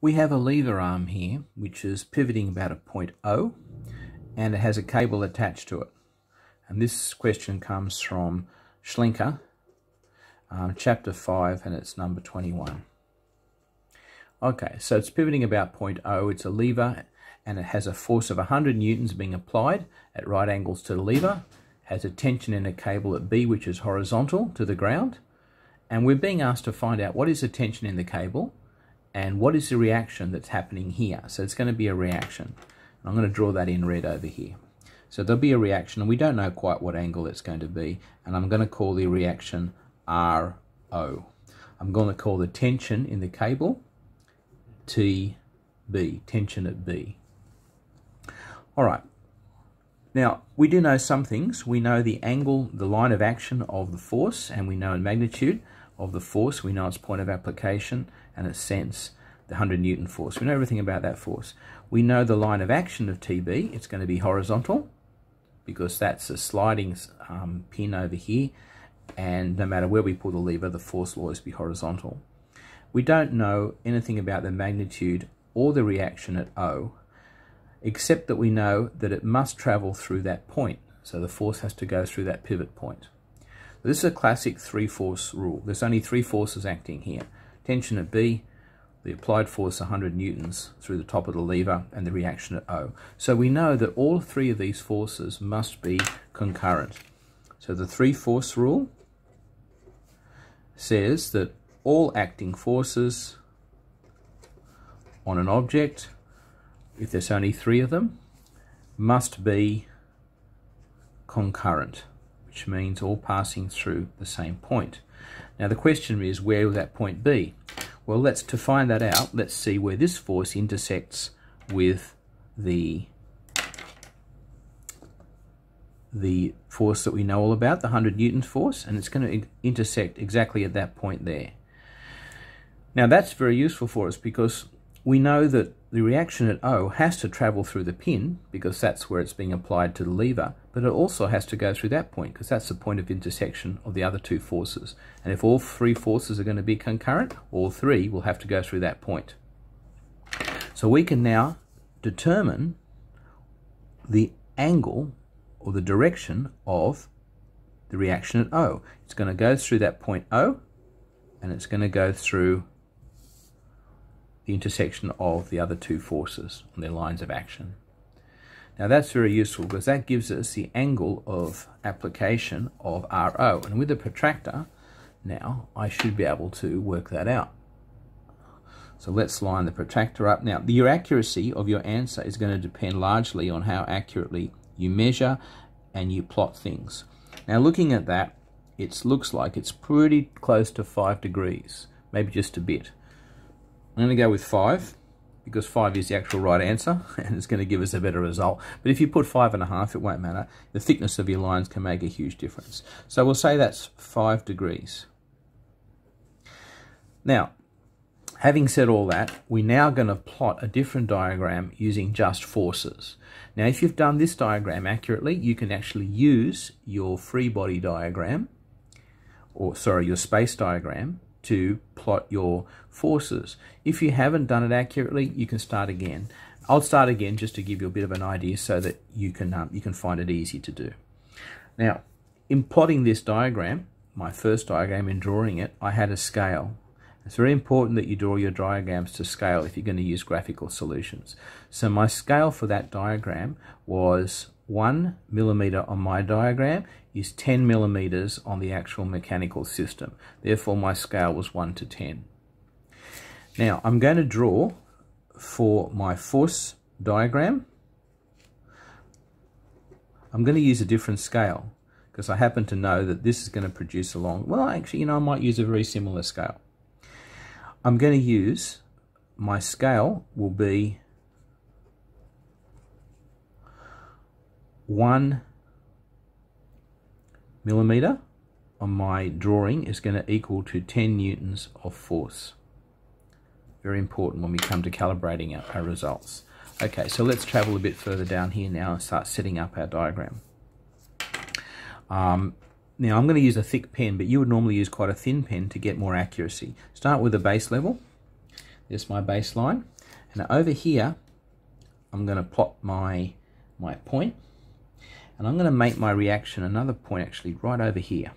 We have a lever arm here which is pivoting about at point O, and it has a cable attached to it. And this question comes from Schlenker, chapter 5, and it's number 21. Okay, so it's pivoting about point O, it's a lever, and it has a force of 100 newtons being applied at right angles to the lever, has a tension in a cable at B which is horizontal to the ground, and we're being asked to find out what is the tension in the cable and what is the reaction that's happening here. So it's going to be a reaction. I'm going to draw that in red over here. So there'll be a reaction, and we don't know quite what angle it's going to be, and I'm going to call the reaction RO. I'm going to call the tension in the cable TB, tension at B. All right. Now, we do know some things. We know the angle, the line of action of the force, and we know the magnitude of the force. We know its point of application and its sense, the 100 Newton force. We know everything about that force. We know the line of action of TB. It's going to be horizontal because that's a sliding pin over here, and no matter where we pull the lever, the force will always be horizontal. We don't know anything about the magnitude or the reaction at O, except that we know that it must travel through that point. So the force has to go through that pivot point. This is a classic three-force rule. There's only three forces acting here. Tension at B, the applied force 100 newtons through the top of the lever, and the reaction at O. So we know that all three of these forces must be concurrent. So the three-force rule says that all acting forces on an object, if there's only three of them, must be concurrent, which means all passing through the same point. Now the question is, where will that point be? Well, to find that out, let's see where this force intersects with the force that we know all about, the 100 Newton force, and it's going to intersect exactly at that point there. Now that's very useful for us because we know that the reaction at O has to travel through the pin because that's where it's being applied to the lever, but it also has to go through that point because that's the point of intersection of the other two forces. And if all three forces are going to be concurrent, all three will have to go through that point. So we can now determine the angle or the direction of the reaction at O. It's going to go through that point O, and it's going to go through the intersection of the other two forces on their lines of action. Now that's very useful because that gives us the angle of application of RO, and with the protractor now I should be able to work that out. So let's line the protractor up. Now your accuracy of your answer is going to depend largely on how accurately you measure and you plot things. Now looking at that, it looks like it's pretty close to 5 degrees, maybe just a bit. I'm going to go with 5 because 5 is the actual right answer and it's going to give us a better result. But if you put 5.5, it won't matter. The thickness of your lines can make a huge difference. So we'll say that's 5 degrees. Now, having said all that, we're now going to plot a different diagram using just forces. Now, if you've done this diagram accurately, you can actually use your free body diagram, or sorry, your space diagram, to plot your forces. If you haven't done it accurately, you can start again. I'll start again just to give you a bit of an idea so that you can find it easy to do. Now, in plotting this diagram, my first diagram, in drawing it, I had a scale. It's very important that you draw your diagrams to scale if you're going to use graphical solutions. So my scale for that diagram was 1 millimeter on my diagram is 10 millimeters on the actual mechanical system. Therefore, my scale was 1 to 10. Now, I'm going to draw for my force diagram. I'm going to use a different scale because I happen to know that this is going to produce a long... Well, actually, I might use a very similar scale. I'm going to use... My scale will be 1 millimeter on my drawing is going to equal to 10 newtons of force. Very important when we come to calibrating our results. Okay, so let's travel a bit further down here now and start setting up our diagram. Now I'm going to use a thick pen, but you would normally use quite a thin pen to get more accuracy. Start with the base level. There's my baseline. And over here, I'm going to plot my point, and I'm going to make my reaction another point actually right over here.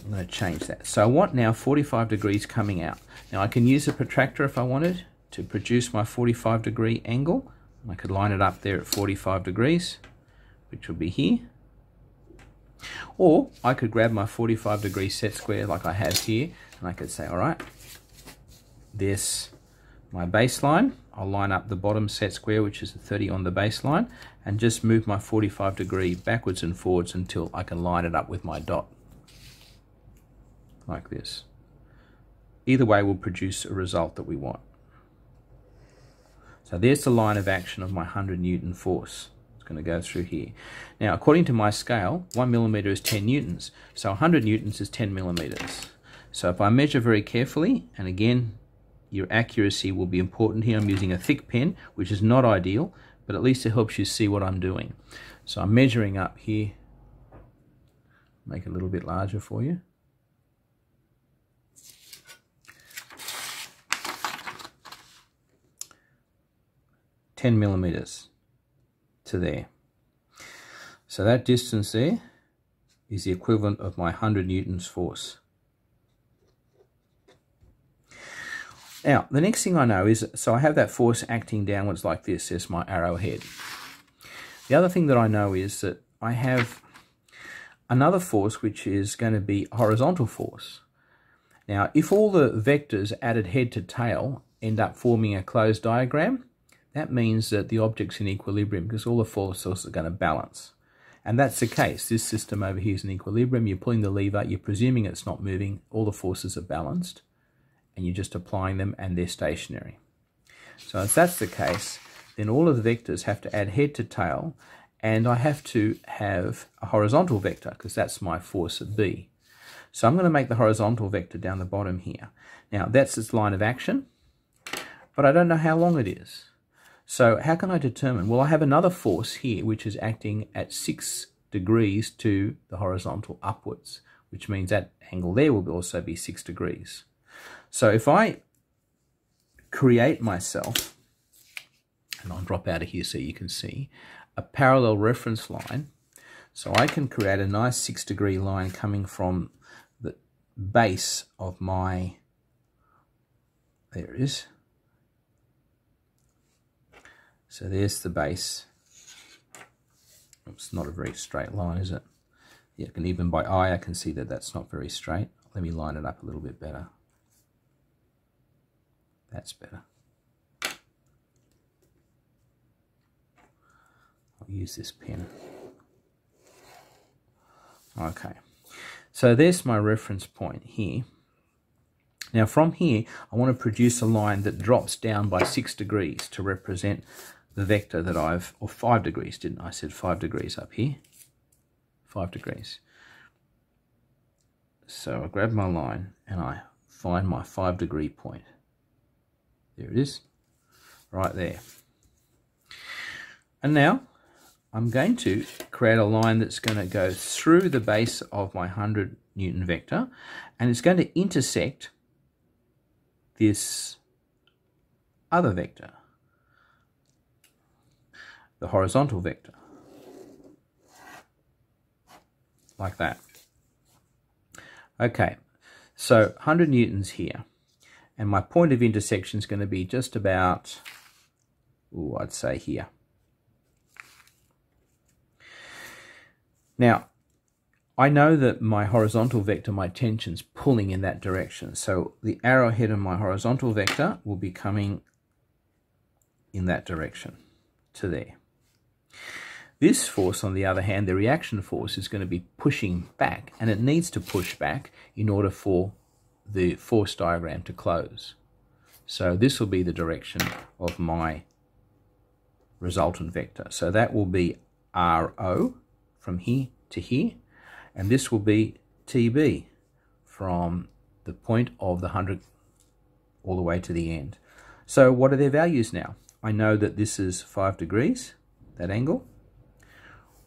I'm going to change that. So I want now 45 degrees coming out. Now I can use a protractor if I wanted to produce my 45 degree angle. I could line it up there at 45 degrees, which will be here. Or I could grab my 45 degree set square like I have here, and I could say, all right, there's my baseline. I'll line up the bottom set square, which is the 30 on the baseline, and just move my 45 degree backwards and forwards until I can line it up with my dot. Like this. Either way will produce a result that we want. So there's the line of action of my 100 Newton force. It's going to go through here. Now, according to my scale, 1 millimeter is 10 newtons. So 100 newtons is 10 millimeters. So if I measure very carefully, and again, your accuracy will be important here. I'm using a thick pen, which is not ideal, but at least it helps you see what I'm doing. So I'm measuring up here. Make it a little bit larger for you. $10 millimeters to there. So that distance there is the equivalent of my 100 newtons force. Now, the next thing I know is, so I have that force acting downwards like this. There's my arrowhead. The other thing that I know is that I have another force which is going to be a horizontal force. Now, if all the vectors added head to tail end up forming a closed diagram, that means that the object's in equilibrium because all the forces are going to balance. And that's the case. This system over here is in equilibrium. You're pulling the lever, you're presuming it's not moving, all the forces are balanced, and you're just applying them and they're stationary. So if that's the case, then all of the vectors have to add head to tail, and I have to have a horizontal vector because that's my force at B. So I'm going to make the horizontal vector down the bottom here. Now that's its line of action, but I don't know how long it is. So how can I determine? Well, I have another force here which is acting at 6 degrees to the horizontal upwards, which means that angle there will also be 6 degrees. So if I create myself, and I'll drop out of here so you can see, a parallel reference line, so I can create a nice 6 degree line coming from the base of my, there it is. So there's the base. It's not a very straight line, is it? Yeah, and even by eye I can see that that's not very straight. Let me line it up a little bit better. That's better. I'll use this pen. Okay, so there's my reference point here. Now from here I want to produce a line that drops down by 6 degrees to represent the vector that I've, or 5 degrees, didn't I? I said 5 degrees up here. 5 degrees. So I grab my line and I find my 5 degree point. There it is, right there. And now I'm going to create a line that's going to go through the base of my 100 Newton vector, and it's going to intersect this other vector, the horizontal vector, like that. Okay, so 100 newtons here, and my point of intersection is going to be just about, I'd say here. Now, I know that my horizontal vector, my tension's pulling in that direction, so the arrowhead of my horizontal vector will be coming in that direction to there. This force, on the other hand, the reaction force, is going to be pushing back, and it needs to push back in order for the force diagram to close. So this will be the direction of my resultant vector. So that will be RO from here to here, and this will be TB from the point of the 100 all the way to the end. So what are their values now? I know that this is 5 degrees, that angle.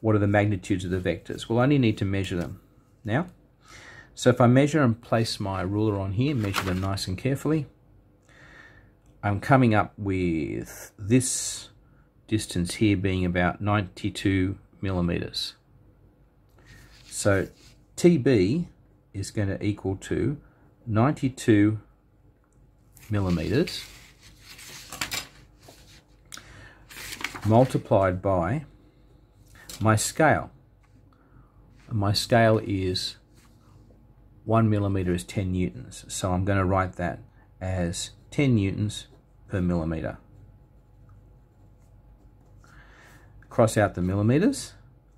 What are the magnitudes of the vectors? Well, I only need to measure them now. So if I measure and place my ruler on here, measure them nice and carefully, I'm coming up with this distance here being about 92 millimeters. So TB is going to equal to 92 millimeters multiplied by my scale. My scale is 1 millimeter is 10 newtons. So I'm going to write that as 10 newtons per millimeter. Cross out the millimeters.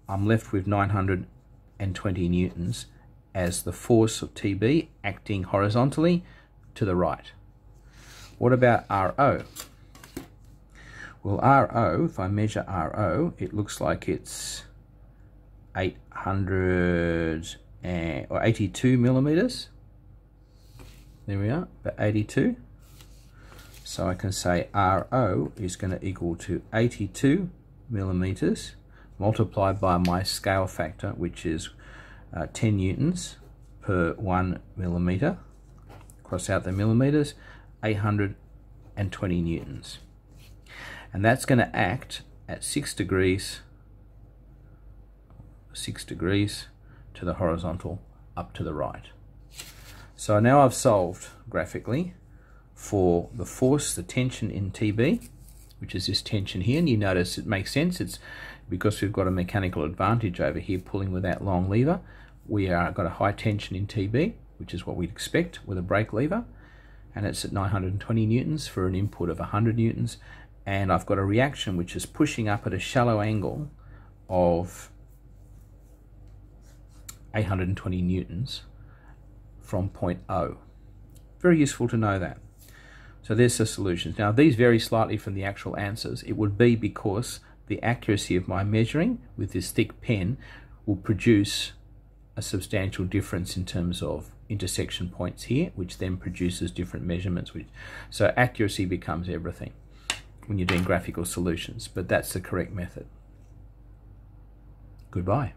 I'm left with 920 newtons as the force of TB acting horizontally to the right. What about RO? Well, RO, if I measure RO, it looks like it's 82 millimeters. There we are, about 82. So I can say RO is going to equal to 82 millimeters multiplied by my scale factor, which is 10 newtons per 1 millimeter. Cross out the millimeters, 820 newtons. And that's going to act at 6 degrees to the horizontal up to the right. So now I've solved graphically for the force, the tension in TB, which is this tension here, and you notice it makes sense. It's because we've got a mechanical advantage over here pulling with that long lever. We got a high tension in TB, which is what we'd expect with a brake lever, and it's at 920 newtons for an input of 100 newtons, and I've got a reaction which is pushing up at a shallow angle of 820 newtons from point O. Very useful to know that. So there's the solutions. Now these vary slightly from the actual answers. It would be because the accuracy of my measuring with this thick pen will produce a substantial difference in terms of intersection points here, which then produces different measurements. So accuracy becomes everything when you're doing graphical solutions, but that's the correct method. Goodbye.